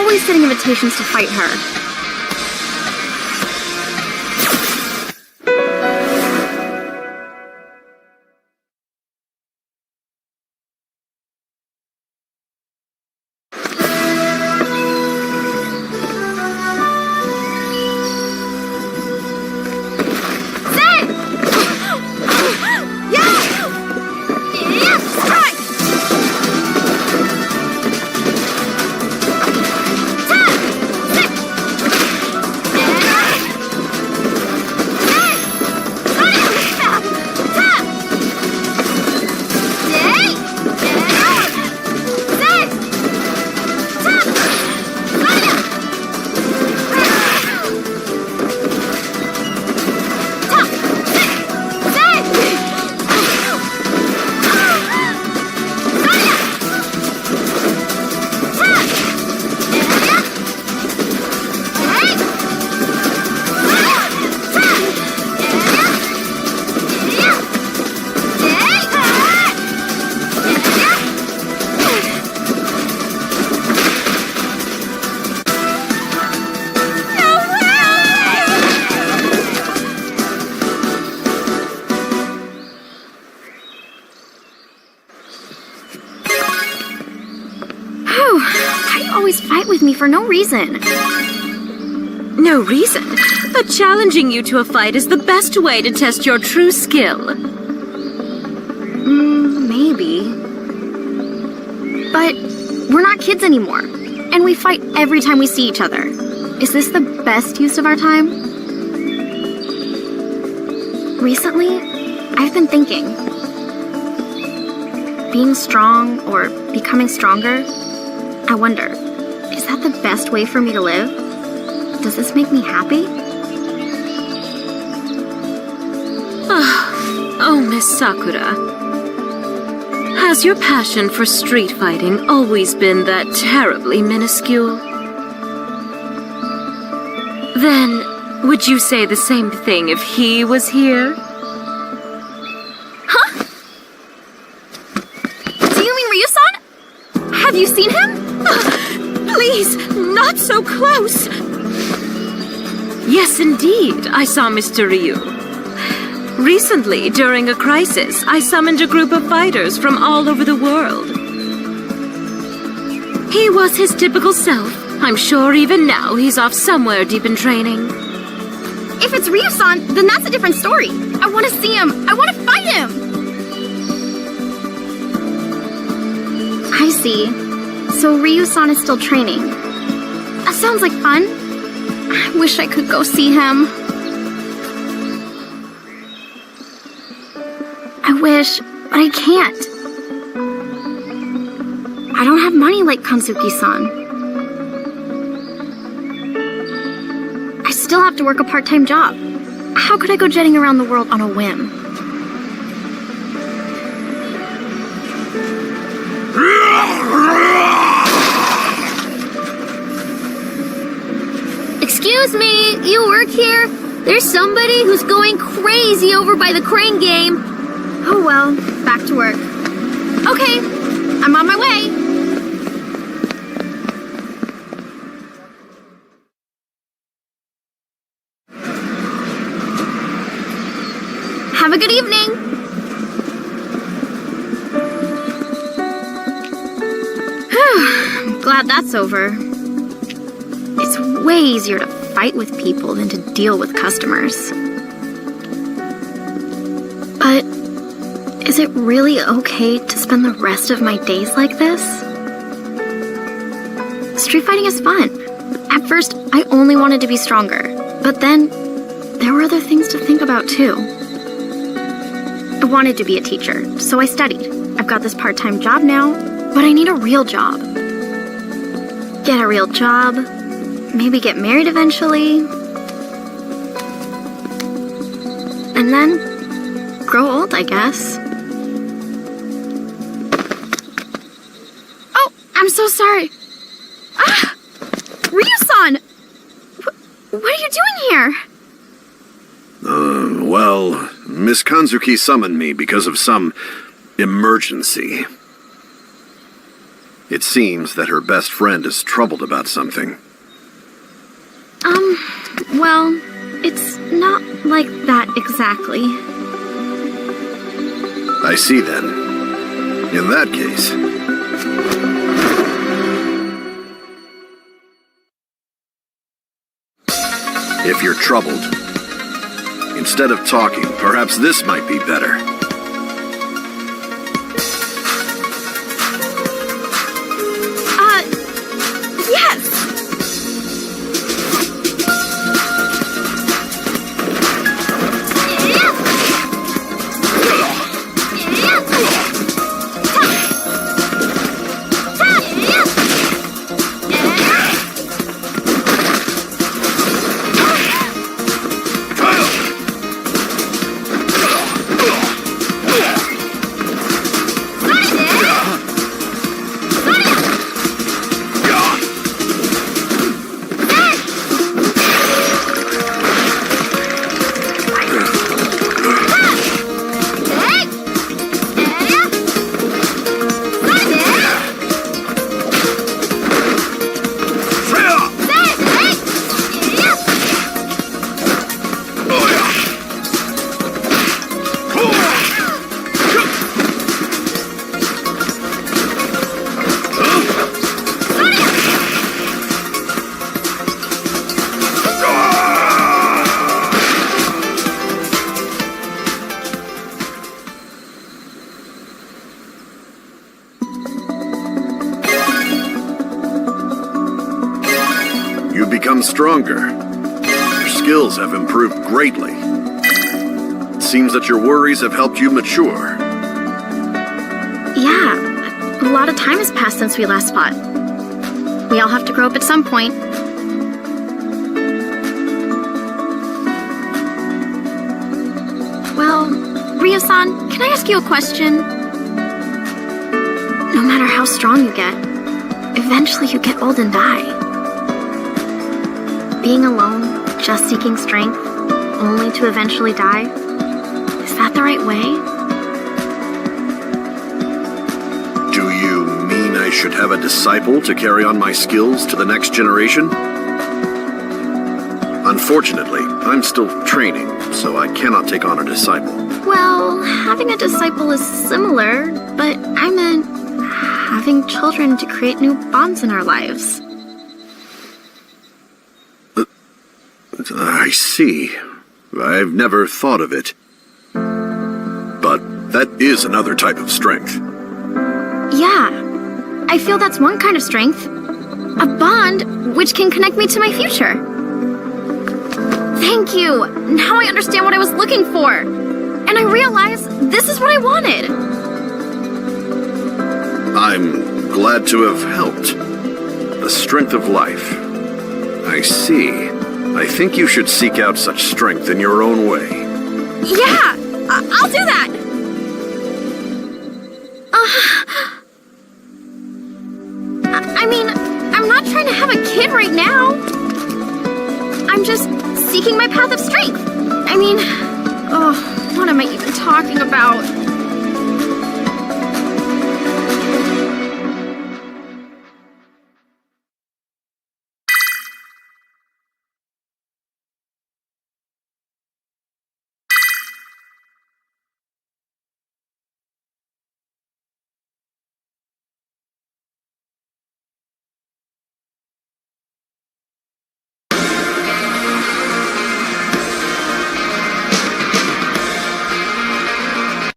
always sending invitations to fight her. Fight with me for no reason. No reason? But challenging you to a fight is the best way to test your true skill. Maybe. But we're not kids anymore, and we fight every time we see each other. Is this the best use of our time? Recently, I've been thinking. Being strong or becoming stronger, I wonder, is that the best way for me to live? Does this make me happy? Oh, Miss Sakura. Has your passion for street fighting always been that terribly minuscule? Then, would you say the same thing if he was here? Huh? Do you mean Ryu-san? Have you seen him? Please, not so close! Yes, indeed, I saw Mr. Ryu. Recently, during a crisis, I summoned a group of fighters from all over the world. He was his typical self. I'm sure even now he's off somewhere deep in training. If it's Ryu-san, then that's a different story. I want to see him. I want to fight him! I see. So Ryu-san is still training. That sounds like fun. I wish I could go see him. I wish, but I can't. I don't have money like Kanzuki-san. I still have to work a part-time job. How could I go jetting around the world on a whim? Excuse me, you work here? There's somebody who's going crazy over by the crane game. Oh well, back to work. Okay, I'm on my way. Have a good evening. I'm glad that's over. It's way easier to fight with people than to deal with customers. But is it really okay to spend the rest of my days like this? Street fighting is fun. At first, I only wanted to be stronger, but then there were other things to think about too. I wanted to be a teacher, so I studied. I've got this part-time job now, but I need a real job. Get a real job, maybe get married eventually, and then grow old, I guess. Oh, I'm so sorry. Ah! Ryu-san! What are you doing here? Well, Miss Kanzuki summoned me because of some emergency. It seems that her best friend is troubled about something. Well, it's not like that exactly. I see then. In that case... If you're troubled, instead of talking, perhaps this might be better. Yes! You've become stronger. Your skills have improved greatly. It seems that your worries have helped you mature. Yeah, a lot of time has passed since we last fought. We all have to grow up at some point. Well, Ryo-san, can I ask you a question? No matter how strong you get, eventually you get old and die. Being alone, just seeking strength, only to eventually die, is that the right way? Do you mean I should have a disciple to carry on my skills to the next generation? Unfortunately, I'm still training, so I cannot take on a disciple. Well, having a disciple is similar, but I meant having children to create new bonds in our lives. I see. I've never thought of it. But that is another type of strength. Yeah, I feel that's one kind of strength. A bond which can connect me to my future. Thank you! Now I understand what I was looking for! And I realize this is what I wanted! I'm glad to have helped. The strength of life. I see. I think you should seek out such strength in your own way. Yeah! I'll do that! I mean, I'm not trying to have a kid right now. I'm just seeking my path of strength. I mean, what am I even talking about?